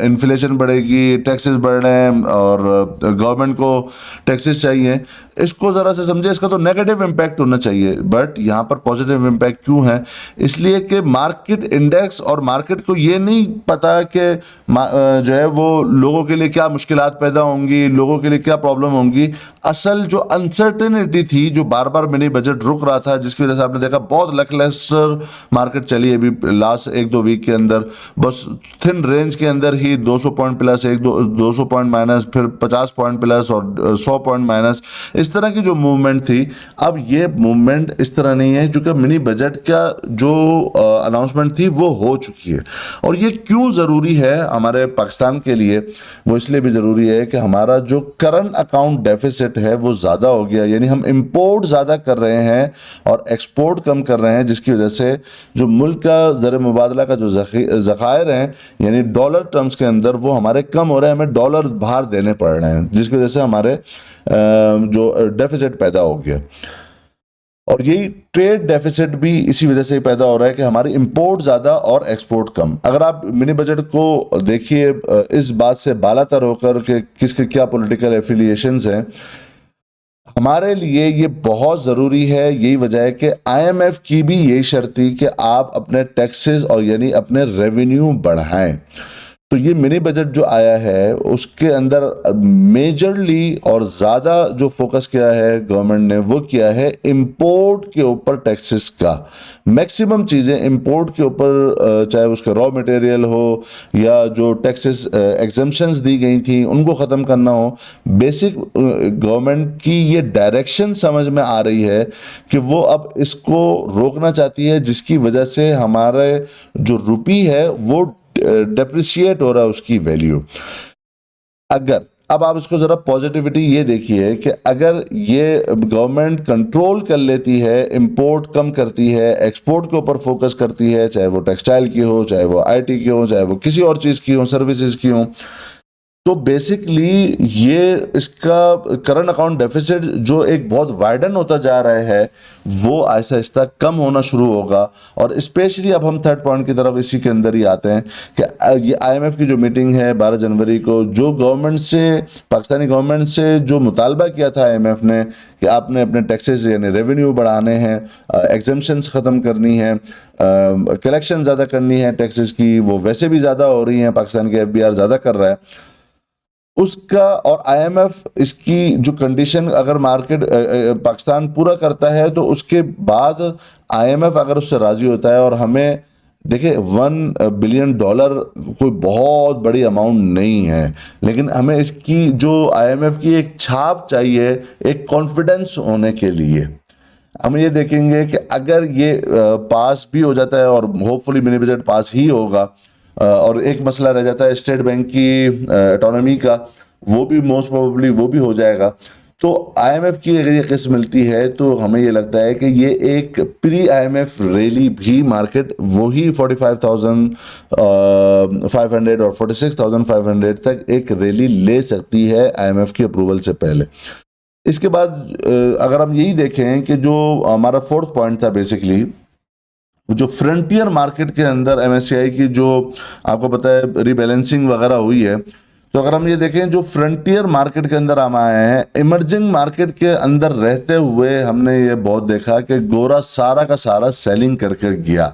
इन्फ्लेशन बढ़ेगी, टैक्सेस बढ़ रहे हैं और गवर्नमेंट को टैक्सेस चाहिए, इसको ज़रा सा समझे। इसका तो नेगेटिव इम्पैक्ट होना चाहिए, बट यहाँ पर पॉजिटिव इम्पैक्ट क्यों है, इसलिए कि मार्केट इंडेक्स और मार्केट को ये नहीं पता कि जो है वो लोगों के लिए क्या मुश्किलात पैदा होंगी, लोगों के लिए क्या प्रॉब्लम होंगी। असल जो अनसर्टेनिटी थी, जो बार बार मिनी बजट रुक रहा था, जिसकी वजह से आपने देखा बहुत लैकलस्टर मार्केट चली अभी लास्ट 1-2 वीक के अंदर, बस थिन रेंज के अंदर ही 200 पॉइंट प्लस, 200 पॉइंट माइनस, फिर 50 पॉइंट प्लस और 100 पॉइंट माइनस, इस तरह की जो मूवमेंट थी। अब ये मूवमेंट इस तरह नहीं है, क्योंकि मिनी बजट का जो अनाउंसमेंट थी वो हो चुकी है। और ये क्यों ज़रूरी है हमारे पाकिस्तान के लिए, वो इसलिए भी ज़रूरी है कि हमारा जो करंट अकाउंट डेफिसिट है वो ज़्यादा हो गया, यानी हम इंपोर्ट ज़्यादा कर रहे हैं और एक्सपोर्ट कम कर रहे हैं, जिसकी वजह से जो मुल्क का ज़र मुबादला का जो ज़खायर हैं, यानी डॉलर टर्म्स के अंदर, वो हमारे कम हो रहे हैं, हमें डॉलर बाहर देने पड़ रहे हैं, जिसकी वजह से हमारे जो डेफिसिट पैदा हो गया। और यही ट्रेड डेफिसिट भी इसी वजह से पैदा हो रहा है कि हमारी इंपोर्ट ज़्यादा और एक्सपोर्ट कम। अगर आप मिनी बजट को देखिए इस बात से बालातर होकर कि किसके क्या पॉलिटिकल एफिलिएशंस हैं, हमारे लिए ये बहुत ज़रूरी है। यही वजह है कि IMF की भी यही शर्त थी कि आप अपने टैक्सेस और यानी अपने रेवेन्यू बढ़ाएं। तो ये मिनी बजट जो आया है उसके अंदर मेजरली और ज़्यादा जो फोकस किया है गवर्नमेंट ने, वो किया है इंपोर्ट के ऊपर टैक्सेस का। मैक्सिमम चीज़ें इंपोर्ट के ऊपर, चाहे उसका रॉ मटेरियल हो या जो टैक्सेस एग्जम्पशंस दी गई थी उनको ख़त्म करना हो। बेसिक गवर्नमेंट की ये डायरेक्शन समझ में आ रही है कि वो अब इसको रोकना चाहती है, जिसकी वजह से हमारे जो रुपी है वो डेप्रिशिएट हो रहा है, उसकी वैल्यू। अगर अब आप इसको ज़रा पॉजिटिविटी ये देखिए कि अगर ये गवर्नमेंट कंट्रोल कर लेती है, इंपोर्ट कम करती है, एक्सपोर्ट के ऊपर फोकस करती है, चाहे वो टेक्सटाइल की हो, चाहे वो आईटी की हो, चाहे वो किसी और चीज़ की हो, सर्विसेज की हो, तो बेसिकली ये इसका करंट अकाउंट डेफिसिट जो एक बहुत वाइडन होता जा रहा है वो आहिस्ता आहिस्ता कम होना शुरू होगा। और स्पेशली अब हम थर्ड पॉइंट की तरफ इसी के अंदर ही आते हैं कि ये IMF की जो मीटिंग है 12 जनवरी को, जो गवर्नमेंट से, पाकिस्तानी गवर्नमेंट से जो मुतालबा किया था IMF ने कि आपने अपने टैक्सेस यानी रेवेन्यू बढ़ाने हैं, एग्जम्पशंस ख़त्म करनी है, कलेक्शन ज़्यादा करनी है टैक्सेस की, वो वैसे भी ज़्यादा हो रही हैं, पाकिस्तान के FBR ज़्यादा कर रहा है उसका। और IMF इसकी जो कंडीशन अगर मार्केट पाकिस्तान पूरा करता है तो उसके बाद IMF अगर उससे राजी होता है, और हमें देखिए $1 बिलियन कोई बहुत बड़ी अमाउंट नहीं है, लेकिन हमें इसकी जो IMF की एक छाप चाहिए एक कॉन्फिडेंस होने के लिए। हम ये देखेंगे कि अगर ये पास भी हो जाता है, और होपफुली मिनी बजट पास ही होगा, और एक मसला रह जाता है स्टेट बैंक की ऑटोनॉमी का, वो भी मोस्ट प्रोबेबली वो भी हो जाएगा। तो आईएमएफ की अगर ये किस्त मिलती है तो हमें ये लगता है कि ये एक प्री आईएमएफ रैली भी मार्केट वही 45,500 और 46,500 तक एक रैली ले सकती है आईएमएफ की अप्रूवल से पहले। इसके बाद अगर हम यही देखें कि जो हमारा फोर्थ पॉइंट था बेसिकली, जो फ्रंटियर मार्केट के अंदर एमएससीआई की जो आपको पता है रीबैलेंसिंग वगैरह हुई है, तो अगर हम ये देखें जो फ्रंटियर मार्केट के अंदर हम आए हैं, इमर्जिंग मार्केट के अंदर रहते हुए हमने ये बहुत देखा कि गोरा सारा का सारा सेलिंग करके गया।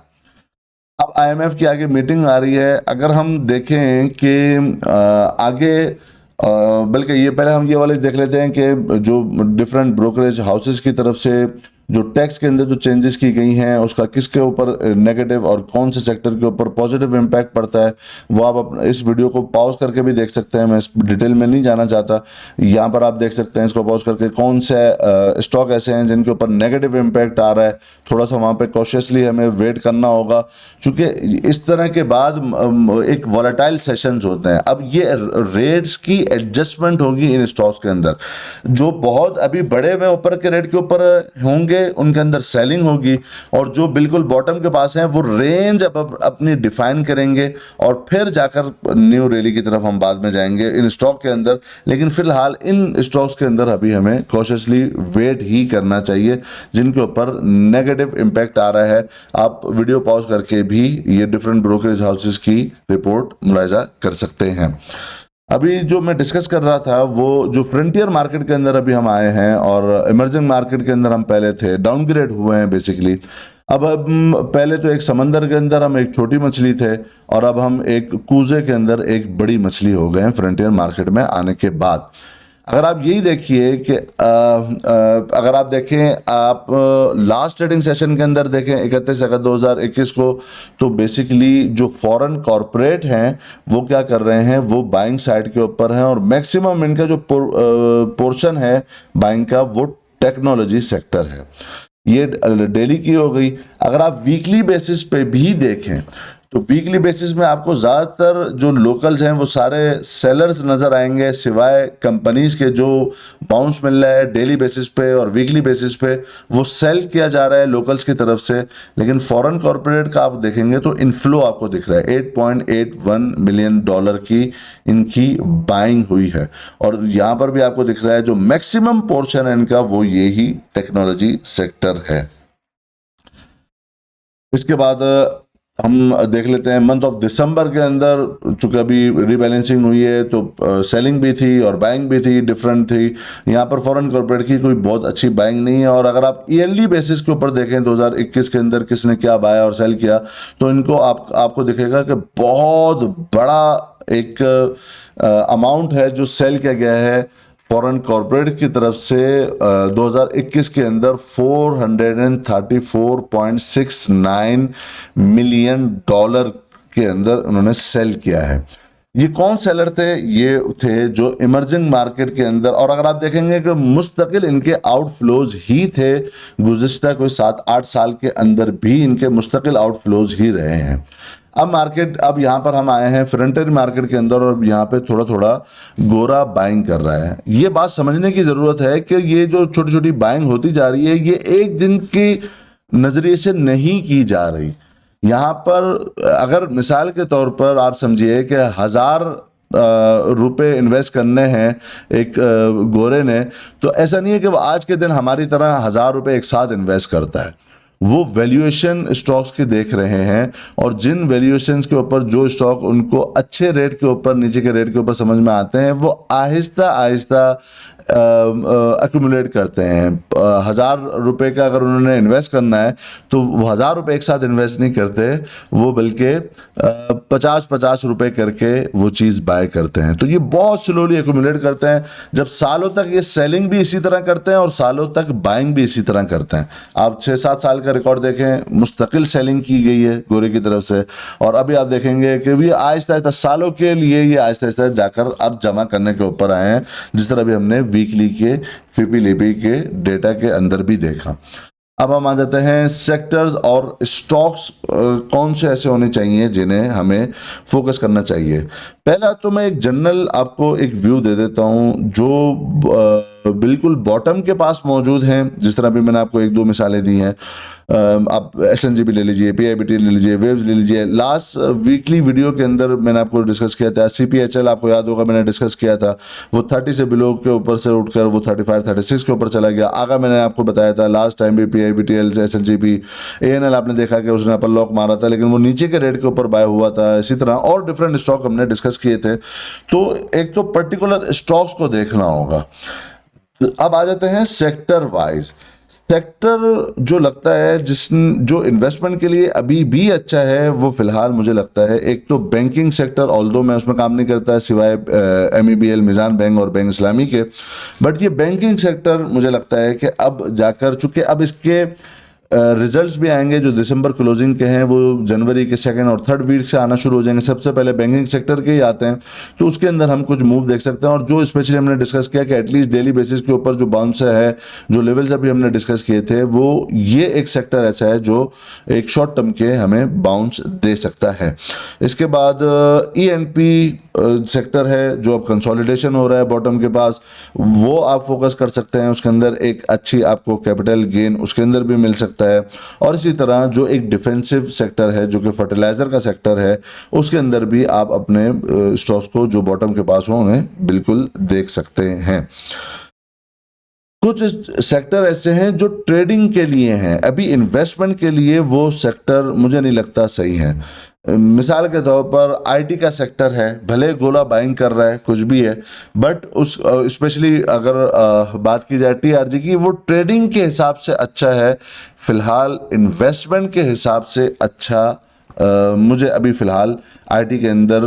अब आईएमएफ की आगे मीटिंग आ रही है, अगर हम देखें कि आगे बल्कि ये पहले हम ये वाले देख लेते हैं कि जो डिफरेंट ब्रोकरेज हाउसेस की तरफ से जो टैक्स के अंदर जो चेंजेस की गई हैं उसका किसके ऊपर नेगेटिव और कौन से सेक्टर के ऊपर पॉजिटिव इम्पैक्ट पड़ता है, वो आप इस वीडियो को पॉज करके भी देख सकते हैं। मैं इस डिटेल में नहीं जाना चाहता, यहाँ पर आप देख सकते हैं इसको पॉज करके कौन से स्टॉक ऐसे हैं जिनके ऊपर नेगेटिव इम्पैक्ट आ रहा है। थोड़ा सा वहाँ पे कॉशियसली हमें वेट करना होगा, क्योंकि इस तरह के बाद एक वॉलेटाइल सेशंस होते हैं। अब ये रेट्स की एडजस्टमेंट होगी इन स्टॉक्स के अंदर, जो बहुत अभी बड़े हुए ऊपर के रेट के ऊपर होंगे उनके अंदर सेलिंग होगी, और जो बिल्कुल बॉटम के पास हैं वो रेंज अपनी डिफाइन करेंगे और फिर जाकर न्यू रैली की तरफ हम बाद में जाएंगे इन स्टॉक के अंदर। लेकिन फिलहाल इन स्टॉक्स के अंदर अभी हमें कॉशियसली वेट ही करना चाहिए जिनके ऊपर नेगेटिव इम्पैक्ट आ रहा है। आप वीडियो पॉज करके भी ये डिफरेंट ब्रोकरेज हाउसेस की रिपोर्ट मुलाहिजा कर सकते हैं। अभी जो मैं डिस्कस कर रहा था वो जो फ्रंटियर मार्केट के अंदर अभी हम आए हैं और इमर्जिंग मार्केट के अंदर हम पहले थे, डाउनग्रेड हुए हैं बेसिकली। अब हम पहले तो एक समंदर के अंदर हम एक छोटी मछली थे और अब हम एक कूजे के अंदर एक बड़ी मछली हो गए हैं फ्रंटियर मार्केट में आने के बाद। अगर आप यही देखिए कि अगर आप देखें आप लास्ट ट्रेडिंग सेशन के अंदर देखें 31 अगस्त 2021 को, तो बेसिकली जो फॉरेन कॉरपोरेट हैं वो क्या कर रहे हैं, वो बाइंग साइड के ऊपर हैं और मैक्सिमम इनका जो पोर्शन है बाइंग का वो टेक्नोलॉजी सेक्टर है। ये डेली की हो गई। अगर आप वीकली बेसिस पे भी देखें तो वीकली बेसिस में आपको ज़्यादातर जो लोकल्स हैं वो सारे सेलर्स नज़र आएंगे, सिवाय कंपनीज के जो बाउंस मिल रहा है डेली बेसिस पे और वीकली बेसिस पे वो सेल किया जा रहा है लोकल्स की तरफ से। लेकिन फॉरेन कॉरपोरेट का आप देखेंगे तो इनफ्लो आपको दिख रहा है, $8.81 मिलियन की इनकी बाइंग हुई है। और यहाँ पर भी आपको दिख रहा है जो मैक्सिमम पोर्शन है इनका वो यही टेक्नोलॉजी सेक्टर है। इसके बाद हम देख लेते हैं मंथ ऑफ दिसंबर के अंदर, चूंकि अभी रीबैलेंसिंग हुई है तो सेलिंग भी थी और बाइंग भी थी, डिफरेंट थी। यहाँ पर फॉरेन कॉर्पोरेट की कोई बहुत अच्छी बाइंग नहीं है। और अगर आप ईयरली बेसिस के ऊपर देखें 2021 के अंदर किसने क्या बाया और सेल किया, तो इनको आपको दिखेगा कि बहुत बड़ा एक अमाउंट है जो सेल किया गया है फॉरेन कॉरपोरेट की तरफ से 2021 के अंदर $434.69 मिलियन के अंदर उन्होंने सेल किया है। ये कौन सेलर थे? ये थे जो इमर्जिंग मार्केट के अंदर, और अगर आप देखेंगे कि मुस्तकिल इनके आउटफ्लोज ही थे गुज़िश्ता कोई 7-8 साल के अंदर भी इनके मुस्तकिल आउटफ्लोज ही रहे हैं। अब यहाँ पर हम आए हैं फ्रंटियर मार्केट के अंदर और यहाँ पे थोड़ा थोड़ा गोरा बाइंग कर रहा है। ये बात समझने की ज़रूरत है कि ये जो छोटी छोटी बाइंग होती जा रही है ये एक दिन की नज़रिए से नहीं की जा रही। यहाँ पर अगर मिसाल के तौर पर आप समझिए कि 1000 रुपए इन्वेस्ट करने हैं एक गोरे ने, तो ऐसा नहीं है कि वो आज के दिन हमारी तरह 1000 रुपए एक साथ इन्वेस्ट करता है। वो वैल्यूएशन स्टॉक्स के देख रहे हैं और जिन वैल्यूएशंस के ऊपर जो स्टॉक उनको अच्छे रेट के ऊपर, नीचे के रेट के ऊपर समझ में आते हैं, वो आहिस्ता आहिस्ता एक्यूमुलेट करते हैं। 1000 रुपए का अगर उन्होंने इन्वेस्ट करना है तो वो 1000 रुपए एक साथ इन्वेस्ट नहीं करते, वो बल्कि 50-50 रुपए करके वो चीज़ बाय करते हैं। तो ये बहुत स्लोली एक्यूमुलेट करते हैं। जब सालों तक ये सेलिंग भी इसी तरह करते हैं और सालों तक बाइंग भी इसी तरह करते हैं। आप 6-7 साल का रिकॉर्ड देखें, मुस्तकिल सेलिंग की गई है गोरे की तरफ से, और अभी आप देखेंगे कि भी आहिस्ता आहिस्ता सालों के लिए ये आहिस्ता आहिस्ता जाकर अब जमा करने के ऊपर आए हैं, जिस तरह भी हमने वीकली के फिपी लिपी के डेटा के अंदर भी देखा। अब हम आ जाते हैं सेक्टर्स और स्टॉक्स कौन से ऐसे होने चाहिए जिन्हें हमें फोकस करना चाहिए। पहला तो मैं एक जनरल आपको एक व्यू दे देता हूं जो बिल्कुल बॉटम के पास मौजूद हैं। जिस तरह भी मैंने आपको एक दो मिसालें दी हैं, आप SNGP ले लीजिए, PIBT ले लीजिए, वेव्स ले लीजिए। लास्ट वीकली वीडियो के अंदर मैंने आपको डिस्कस किया था CPHL, आपको याद होगा मैंने डिस्कस किया था, वो 30 से बिलो के ऊपर से उठकर वो 35 36 के ऊपर चला गया। आगे मैंने आपको बताया था लास्ट टाइम भी PIBTL से SNGP ANL आपने देखा कि उसने अपर लॉक मारा था, लेकिन वो नीचे के रेट के ऊपर बाय हुआ था। इसी तरह और डिफरेंट स्टॉक हमने डिस्कस किए थे। तो एक तो पर्टिकुलर स्टॉक्स को देखना होगा। अब आ जाते हैं सेक्टर वाइज। सेक्टर जो लगता है जो इन्वेस्टमेंट के लिए अभी भी अच्छा है वो फिलहाल मुझे लगता है, एक तो बैंकिंग सेक्टर, ऑल्दो मैं उसमें काम नहीं करता है सिवाय MEBL, मिजान बैंक और बैंक इस्लामी के, बट ये बैंकिंग सेक्टर मुझे लगता है कि अब जाकर, चूंकि अब इसके रिजल्ट्स भी आएंगे जो दिसंबर क्लोजिंग के हैं, वो जनवरी के 2nd और 3rd वीक से आना शुरू हो जाएंगे। सबसे पहले बैंकिंग सेक्टर के ही आते हैं, तो उसके अंदर हम कुछ मूव देख सकते हैं। और जो स्पेशली हमने डिस्कस किया कि एटलीस्ट डेली बेसिस के ऊपर जो बाउंस है, जो लेवल्स अभी हमने डिस्कस किए थे, वो ये एक सेक्टर ऐसा है जो एक शॉर्ट टर्म के हमें बाउंस दे सकता है। इसके बाद ENP सेक्टर है जो अब कंसोलिडेशन हो रहा है बॉटम के पास, वो आप फोकस कर सकते हैं। उसके अंदर एक अच्छी आपको कैपिटल गेन उसके अंदर भी मिल सकता है। और इसी तरह जो एक डिफेंसिव सेक्टर है जो कि फर्टिलाइजर का सेक्टर है, उसके अंदर भी आप अपने स्टॉक्स को जो बॉटम के पास हो उन्हें बिल्कुल देख सकते हैं। कुछ सेक्टर ऐसे हैं जो ट्रेडिंग के लिए हैं, अभी इन्वेस्टमेंट के लिए वो सेक्टर मुझे नहीं लगता सही है। मिसाल के तौर पर IT का सेक्टर है, भले गोला बाइंग कर रहा है कुछ भी है, बट उस स्पेशली अगर बात की जाए TRG की, वो ट्रेडिंग के हिसाब से अच्छा है। फिलहाल इन्वेस्टमेंट के हिसाब से अच्छा मुझे अभी फिलहाल IT के अंदर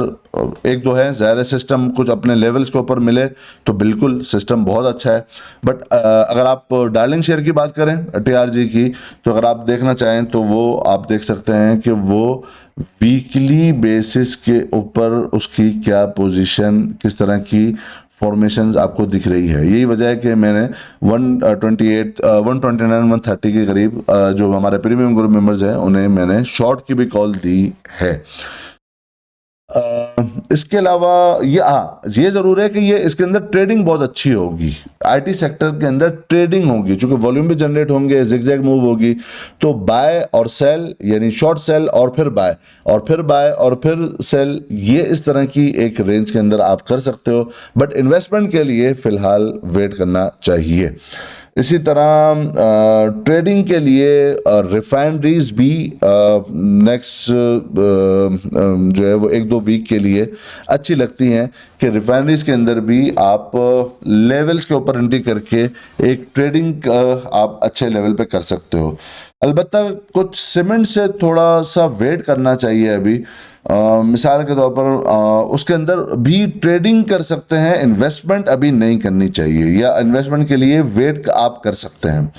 एक दो है। ज़ाहिर सिस्टम कुछ अपने लेवल्स के ऊपर मिले तो बिल्कुल सिस्टम बहुत अच्छा है, बट अगर आप डार्लिंग शेयर की बात करें TRG की, तो अगर आप देखना चाहें तो वो आप देख सकते हैं कि वो वीकली बेसिस के ऊपर उसकी क्या पोजीशन, किस तरह की फॉर्मेशंस आपको दिख रही है। यही वजह है कि मैंने 128 129 130 के करीब जो हमारे प्रीमियम ग्रुप मेंबर्स हैं उन्हें मैंने शॉर्ट की भी कॉल दी है। इसके अलावा ये ज़रूर है कि ये इसके अंदर ट्रेडिंग बहुत अच्छी होगी। IT सेक्टर के अंदर ट्रेडिंग होगी, चूंकि वॉल्यूम भी जनरेट होंगे, जिगजैग मूव होगी, तो बाय और सेल, यानी शॉर्ट सेल और फिर बाय और फिर बाय और फिर सेल, ये इस तरह की एक रेंज के अंदर आप कर सकते हो। बट इन्वेस्टमेंट के लिए फ़िलहाल वेट करना चाहिए। इसी तरह ट्रेडिंग के लिए रिफाइनरीज भी नेक्स्ट जो है वो एक दो वीक के लिए अच्छी लगती हैं कि रिफाइनरीज के अंदर भी आप लेवल्स के ऊपर एंट्री करके एक ट्रेडिंग आप अच्छे लेवल पे कर सकते हो। अलबत्ता कुछ सीमेंट से थोड़ा सा वेट करना चाहिए अभी। मिसाल के तौर पर उसके अंदर भी ट्रेडिंग कर सकते हैं, इन्वेस्टमेंट अभी नहीं करनी चाहिए, या इन्वेस्टमेंट के लिए वेट आप कर सकते हैं।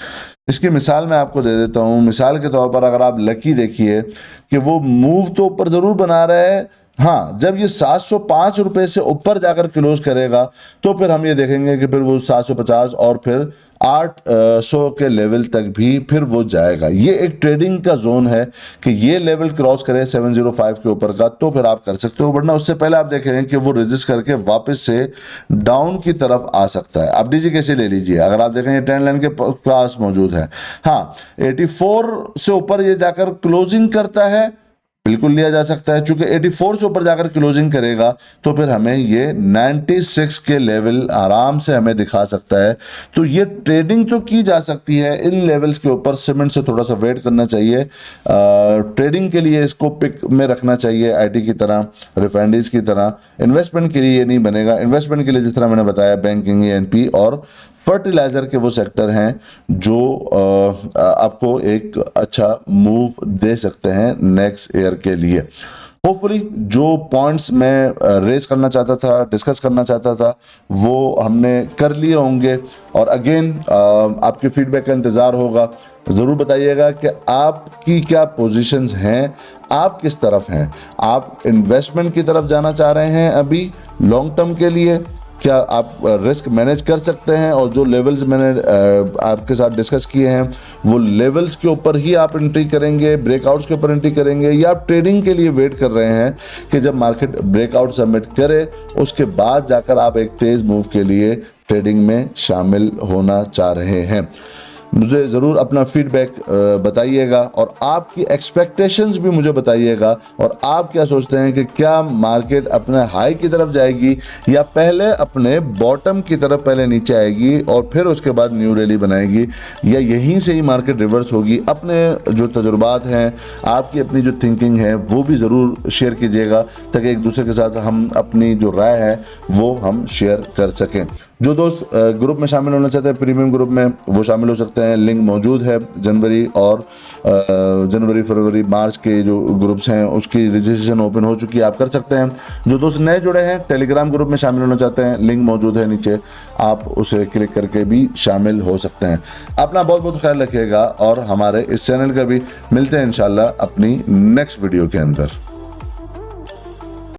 इसकी मिसाल मैं आपको दे देता हूँ। मिसाल के तौर पर अगर आप लकी देखिए कि वो मूव तो ऊपर ज़रूर बना रहा है, हाँ, जब ये 705 रुपये से ऊपर जाकर क्लोज करेगा तो फिर हम ये देखेंगे कि फिर वो 750 और फिर 800 के लेवल तक भी फिर वो जाएगा। ये एक ट्रेडिंग का जोन है कि ये लेवल क्रॉस करे 705 के ऊपर का तो फिर आप कर सकते हो, वरना उससे पहले आप देखेंगे कि वो रेजिस्ट करके वापस से डाउन की तरफ आ सकता है। आप DG कैसे ले लीजिए, अगर आप देखेंगे ट्रेंड लाइन के पास मौजूद है, हाँ 84 से ऊपर ये जाकर क्लोजिंग करता है, बिल्कुल लिया जा सकता है। चूंकि 84 से ऊपर जाकर क्लोजिंग करेगा तो फिर हमें ये 96 के लेवल आराम से हमें दिखा सकता है। तो ये ट्रेडिंग तो की जा सकती है इन लेवल्स के ऊपर। सीमेंट से थोड़ा सा वेट करना चाहिए, ट्रेडिंग के लिए इसको पिक में रखना चाहिए IT की तरह, रिफाइनरीज की तरह। इन्वेस्टमेंट के लिए ये नहीं बनेगा। इन्वेस्टमेंट के लिए जिस तरह मैंने बताया बैंकिंग, ENP और फर्टिलाइजर के वो सेक्टर हैं जो आपको एक अच्छा मूव दे सकते हैं नेक्स्ट ईयर के लिए। होपफुली जो पॉइंट्स मैं रेज करना चाहता था, डिस्कस करना चाहता था, वो हमने कर लिए होंगे। और अगेन आपके फीडबैक का इंतज़ार होगा। ज़रूर बताइएगा कि आपकी क्या पोजीशंस हैं, आप किस तरफ हैं। आप इन्वेस्टमेंट की तरफ जाना चाह रहे हैं अभी लॉन्ग टर्म के लिए, क्या आप रिस्क मैनेज कर सकते हैं, और जो लेवल्स मैंने आपके साथ डिस्कस किए हैं वो लेवल्स के ऊपर ही आप एंट्री करेंगे, ब्रेकआउट्स के ऊपर एंट्री करेंगे, या आप ट्रेडिंग के लिए वेट कर रहे हैं कि जब मार्केट ब्रेकआउट सबमिट करे उसके बाद जाकर आप एक तेज़ मूव के लिए ट्रेडिंग में शामिल होना चाह रहे हैं। मुझे ज़रूर अपना फीडबैक बताइएगा और आपकी एक्सपेक्टेशंस भी मुझे बताइएगा, और आप क्या सोचते हैं कि क्या मार्केट अपने हाई की तरफ जाएगी या पहले अपने बॉटम की तरफ पहले नीचे आएगी और फिर उसके बाद न्यू रैली बनाएगी, या यहीं से ही मार्केट रिवर्स होगी। अपने जो तजुर्बात हैं, आपकी अपनी जो थिंकिंग है वो भी ज़रूर शेयर कीजिएगा, ताकि एक दूसरे के साथ हम अपनी जो राय है वो हम शेयर कर सकें। जो दोस्त ग्रुप में शामिल होना चाहते हैं, प्रीमियम ग्रुप में, वो शामिल हो सकते हैं। लिंक मौजूद है। जनवरी और जनवरी, फरवरी, मार्च के जो ग्रुप्स हैं उसकी रजिस्ट्रेशन ओपन हो चुकी है, आप कर सकते हैं। जो दोस्त नए जुड़े हैं, टेलीग्राम ग्रुप में शामिल होना चाहते हैं, लिंक मौजूद है नीचे, आप उसे क्लिक करके भी शामिल हो सकते हैं। अपना बहुत बहुत ख्याल रखिएगा और हमारे इस चैनल का भी। मिलते हैं इंशाल्लाह अपनी नेक्स्ट वीडियो के अंदर।